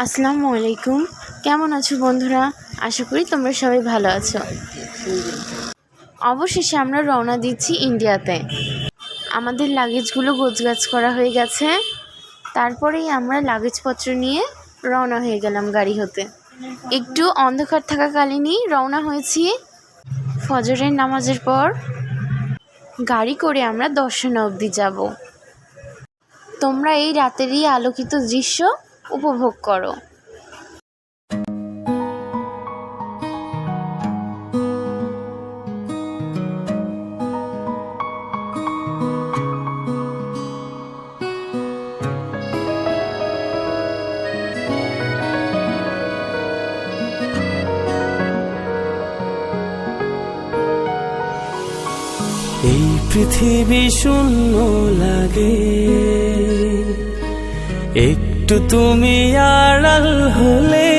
আসসালামু আলাইকুম। কেমন আছো বন্ধুরা? আশা করি তোমরা সবাই ভালো আছো। অবশেষে আমরা রওনা দিচ্ছি ইন্ডিয়াতে। আমাদের লাগেজগুলো গোছগাছ করা হয়ে গেছে। তারপরেই আমরা লাগেজপত্র নিয়ে রওনা হয়ে গেলাম গাড়ি হতে। একটু অন্ধকার থাকাকালীনই রওনা হয়েছি। ফজরের নামাজের পর গাড়ি করে আমরা দর্শনা অবধি যাব। তোমরা এই রাতেরই আলোকিত দৃশ্য উপভোগ করো। এই পৃথিবী শূন্য লাগে, একটু তুমি আড়াল হলে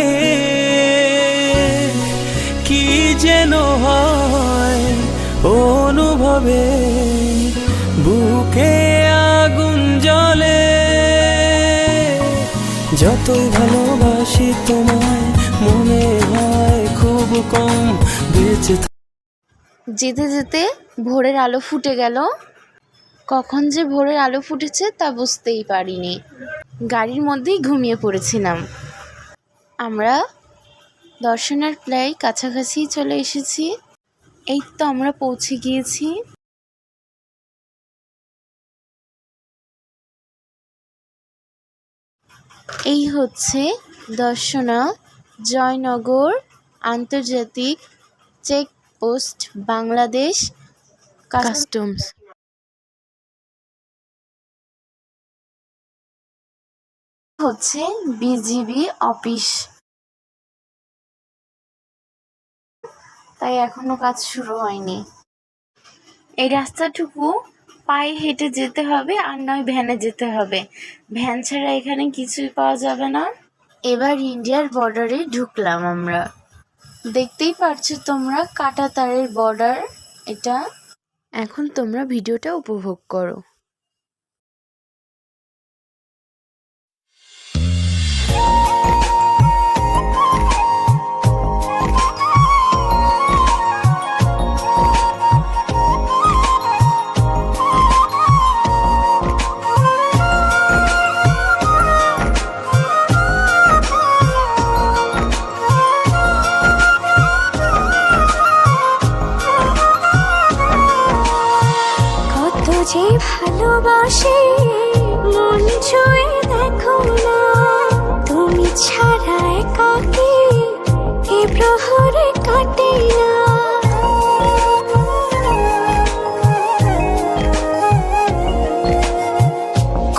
কি যেন হয় অনুভবে, বুকে আগুন জ্বলে। যতই ভালোবাসি তোমায় মনে হয় খুব কম বেঁচে। যেতে যেতে ভোরের আলো ফুটে গেল। কখন যে ভোরের আলো ফুটেছে তা বুঝতেই পারিনি। গাড়ির মধ্যেই ঘুমিয়ে পড়েছিলাম। আমরা দর্শনার প্রায় কাছাকাছি চলে এসেছি। এই তো আমরা পৌঁছে গিয়েছি। এই হচ্ছে দর্শনা জয়নগর আন্তর্জাতিক চেকপোস্ট, বাংলাদেশ কাস্টমস। হচ্ছে বিজিবি অফিস, তাই এখনো কাজ শুরু হয়নি। এই রাস্তাটুকু পায়ে হেঁটে যেতে হবে, আর নয় ভ্যানে যেতে হবে। ভ্যান ছাড়া এখানে কিছুই পাওয়া যাবে না। এবার ইন্ডিয়ার বর্ডারে ঢুকলাম আমরা। দেখতেই পারছো তোমরা, কাঁটা তারের বর্ডার এটা। এখন তোমরা ভিডিওটা উপভোগ করো। যে ভালোবাসে মন ছুঁয়ে দেখো না, তুমি ছাড়া একাকী এ প্রহরে কাটে না।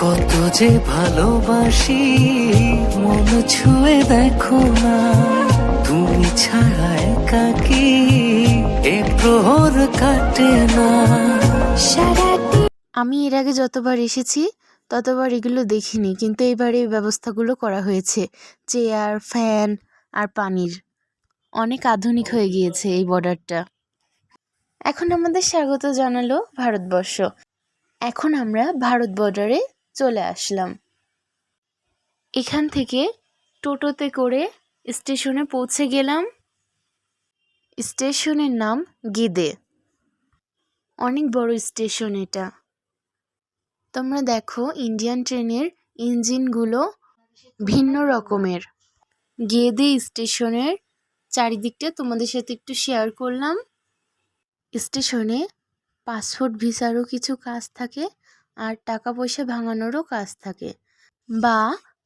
কত যে ভালোবাসি মন ছুঁয়ে দেখো না, তুমি ছাড়া একাকী এ প্রহর কাটে না। আমি এর আগে যতবার এসেছি ততবার এগুলো দেখিনি, কিন্তু এবারে এই ব্যবস্থাগুলো করা হয়েছে। চেয়ার, ফ্যান আর পানির। অনেক আধুনিক হয়ে গিয়েছে এই বর্ডারটা। এখন আমাদের স্বাগত জানালো ভারতবর্ষ। এখন আমরা ভারত বর্ডারে চলে আসলাম। এখান থেকে টোটোতে করে স্টেশনে পৌঁছে গেলাম। স্টেশনের নাম গিদে। অনেক বড় স্টেশন এটা। তোমরা দেখো ইন্ডিয়ান ট্রেনের ইঞ্জিনগুলো ভিন্ন রকমের। গেদে স্টেশনের চারিদিকটা তোমাদের সাথে একটু শেয়ার করলাম। স্টেশনে পাসপোর্ট ভিসারও কিছু কাজ থাকে, আর টাকা পয়সা ভাঙানোরও কাজ থাকে, বা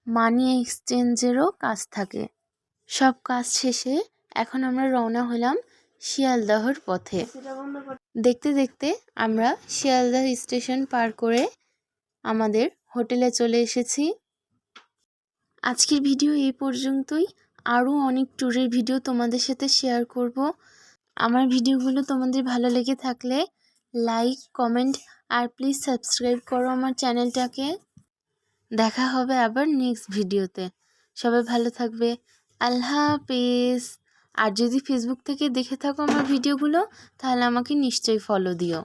মানি এক্সচেঞ্জেরও কাজ থাকে। সব কাজ শেষে এখন আমরা রওনা হলাম শিয়ালদহর পথে। দেখতে দেখতে আমরা শিয়ালদহ স্টেশন পার করে আমাদের হোটেলে চলে এসেছি। আজকের ভিডিও এই পর্যন্তই। আরও অনেক ট্যুরের ভিডিও তোমাদের সাথে শেয়ার করব। আমার ভিডিওগুলো তোমাদের ভালো লেগে থাকলে লাইক, কমেন্ট আর প্লিজ সাবস্ক্রাইব করো আমার চ্যানেলটাকে। দেখা হবে আবার নেক্সট ভিডিওতে। সবাই ভালো থাকবে। আল্লাহ হাফেজ। আর যদি ফেসবুক থেকে দেখে থাকো আমার ভিডিওগুলো, তাহলে আমাকে নিশ্চয়ই ফলো দিও।